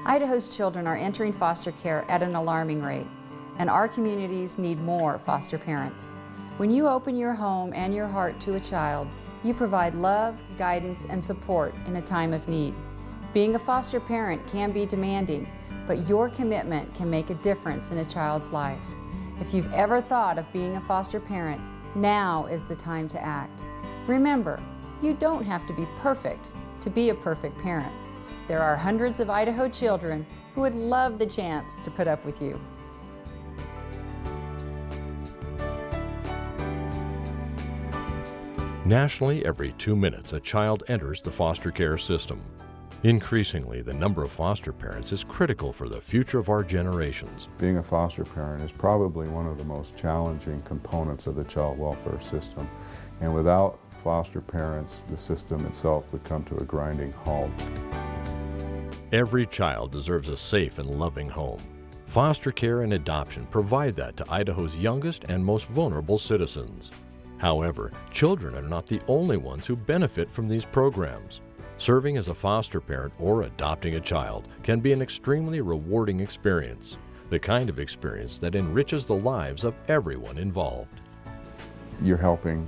Idaho's children are entering foster care at an alarming rate, and our communities need more foster parents. When you open your home and your heart to a child, you provide love, guidance, and support in a time of need. Being a foster parent can be demanding, but your commitment can make a difference in a child's life. If you've ever thought of being a foster parent, now is the time to act. Remember, you don't have to be perfect to be a perfect parent. There are hundreds of Idaho children who would love the chance to put up with you. Nationally, every 2 minutes, a child enters the foster care system. Increasingly, the number of foster parents is critical for the future of our generations. Being a foster parent is probably one of the most challenging components of the child welfare system. And without foster parents, the system itself would come to a grinding halt. Every child deserves a safe and loving home. Foster care and adoption provide that to Idaho's youngest and most vulnerable citizens. However, children are not the only ones who benefit from these programs. Serving as a foster parent or adopting a child can be an extremely rewarding experience, the kind of experience that enriches the lives of everyone involved. You're helping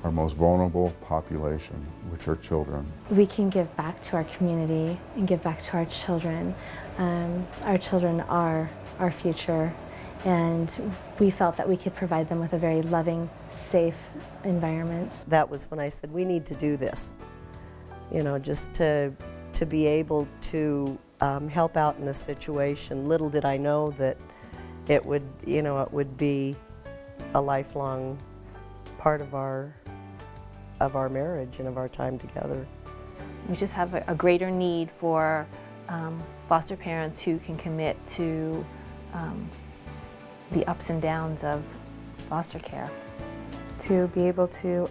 our most vulnerable population, which are children. We can give back to our community and give back to our children. Our children are our future, and we felt that we could provide them with a very loving, safe environment. That was when I said, we need to do this. You know, just to be able to help out in a situation. Little did I know that it would, it would be a lifelong part of our marriage and of our time together. We just have a greater need for foster parents who can commit to the ups and downs of foster care. To be able to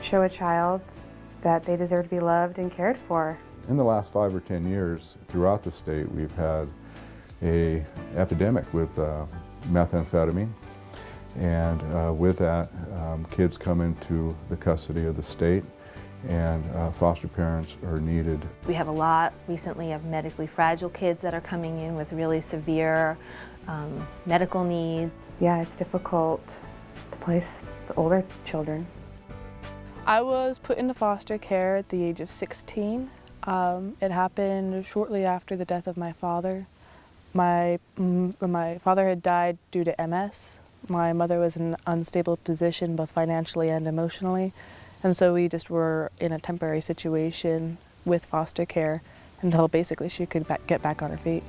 show a child that they deserve to be loved and cared for. In the last 5 or 10 years, throughout the state, we've had an epidemic with methamphetamine. And with that, kids come into the custody of the state, and foster parents are needed. We have a lot recently of medically fragile kids that are coming in with really severe medical needs. Yeah, it's difficult to place the older children. I was put into foster care at the age of 16. It happened shortly after the death of my father. My father had died due to MS. My mother was in an unstable position, both financially and emotionally, and so we just were in a temporary situation with foster care until basically she could get back on her feet.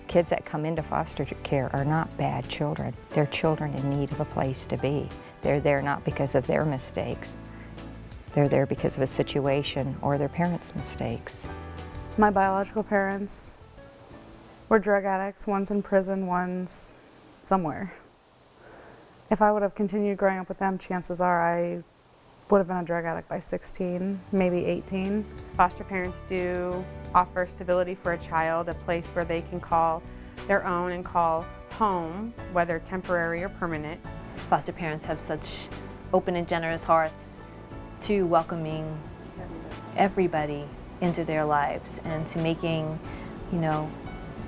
Kids that come into foster care are not bad children. They're children in need of a place to be. They're there not because of their mistakes. They're there because of a situation or their parents' mistakes. My biological parents were drug addicts. One's in prison, one's somewhere. If I would have continued growing up with them, chances are I would have been a drug addict by 16, maybe 18. Foster parents do offer stability for a child, a place where they can call their own and call home, whether temporary or permanent. Foster parents have such open and generous hearts to welcoming everybody into their lives and to making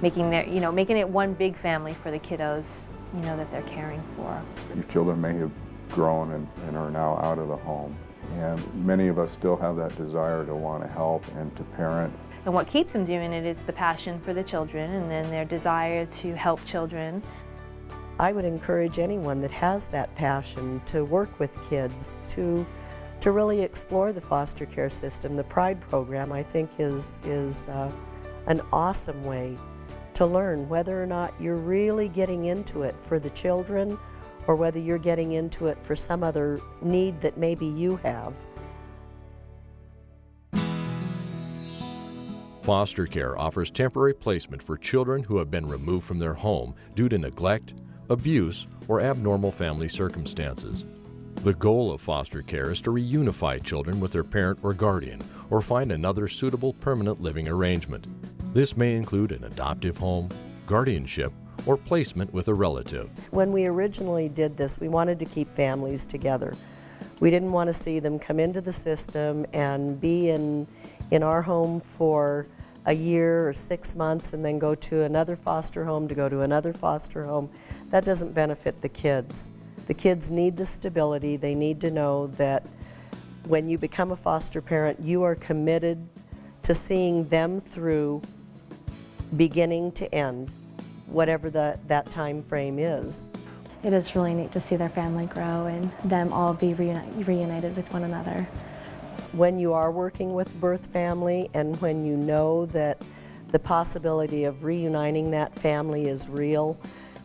it one big family for the kiddos, that they're caring for. Your children may have grown and are now out of the home, and many of us still have that desire to want to help and to parent. And what keeps them doing it is the passion for the children and then their desire to help children. I would encourage anyone that has that passion to work with kids to really explore the foster care system. The PRIDE program, I think, is an awesome way to learn whether or not you're really getting into it for the children or whether you're getting into it for some other need that maybe you have. Foster care offers temporary placement for children who have been removed from their home due to neglect, abuse, or abnormal family circumstances. The goal of foster care is to reunify children with their parent or guardian, or find another suitable permanent living arrangement. This may include an adoptive home, guardianship, or placement with a relative. When we originally did this, we wanted to keep families together. We didn't want to see them come into the system and be in our home for a year or 6 months and then go to another foster home to go to another foster home. That doesn't benefit the kids. The kids need the stability. They need to know that when you become a foster parent, you are committed to seeing them through beginning to end, whatever that time frame is. It is really neat to see their family grow and them all be reunited with one another. When you are working with birth family and when you know that the possibility of reuniting that family is real,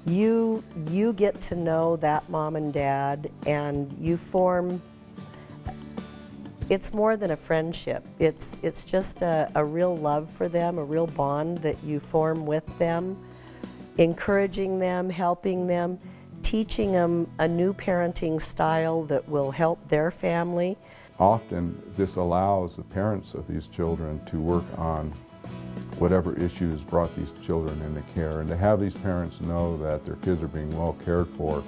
you get to know that mom and dad, and you form, it's more than a friendship. It's just a real love for them, a real bond that you form with them, encouraging them, helping them, teaching them a new parenting style that will help their family. Often this allows the parents of these children to work on whatever issues brought these children into care, and to have these parents know that their kids are being well cared for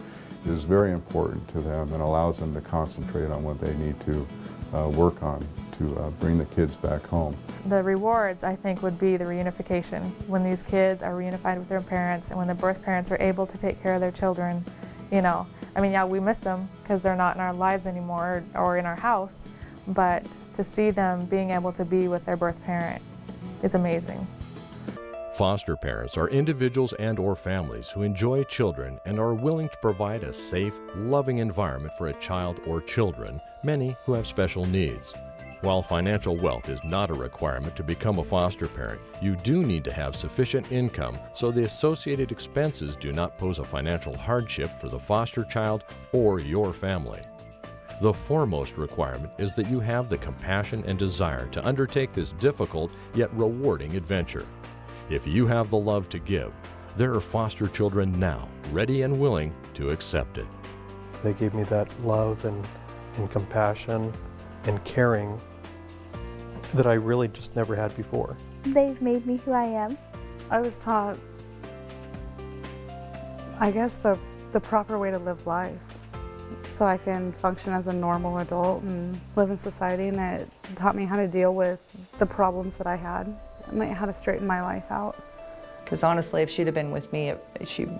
is very important to them and allows them to concentrate on what they need to work on to bring the kids back home. The rewards, I think, would be the reunification. When these kids are reunified with their parents and when the birth parents are able to take care of their children, you know, I mean, yeah, we miss them because they're not in our lives anymore or in our house, but to see them being able to be with their birth parent is amazing. Foster parents are individuals and/or families who enjoy children and are willing to provide a safe, loving environment for a child or children, many who have special needs. While financial wealth is not a requirement to become a foster parent, you do need to have sufficient income so the associated expenses do not pose a financial hardship for the foster child or your family. The foremost requirement is that you have the compassion and desire to undertake this difficult yet rewarding adventure. If you have the love to give, there are foster children now ready and willing to accept it. They gave me that love and compassion and caring that I really just never had before. They've made me who I am. I was taught, I guess, the proper way to live life so I can function as a normal adult and live in society, and it taught me how to deal with the problems that I had and how to straighten my life out. Because honestly, if she'd have been with me,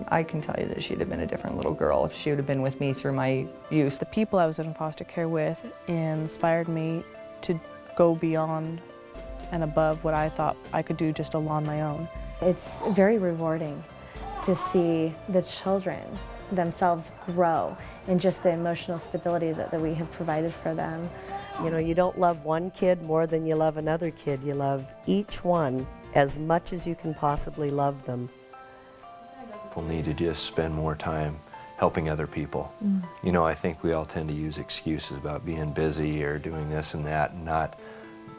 I can tell you that she'd have been a different little girl if she would have been with me through my youth. The people I was in foster care with inspired me to go beyond and above what I thought I could do just on my own. It's very rewarding to see the children themselves grow and just the emotional stability that we have provided for them. You know, you don't love one kid more than you love another kid. You love each one as much as you can possibly love them. People need to just spend more time helping other people. You know, I think we all tend to use excuses about being busy or doing this and that, and not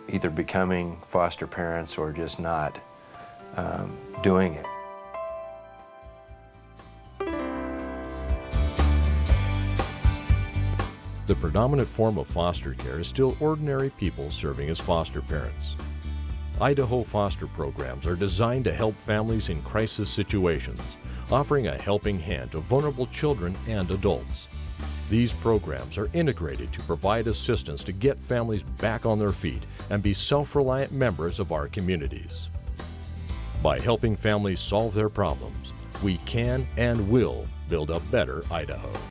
either becoming foster parents or just not doing it. The predominant form of foster care is still ordinary people serving as foster parents. Idaho foster programs are designed to help families in crisis situations, offering a helping hand to vulnerable children and adults. These programs are integrated to provide assistance to get families back on their feet and be self-reliant members of our communities. By helping families solve their problems, we can and will build a better Idaho.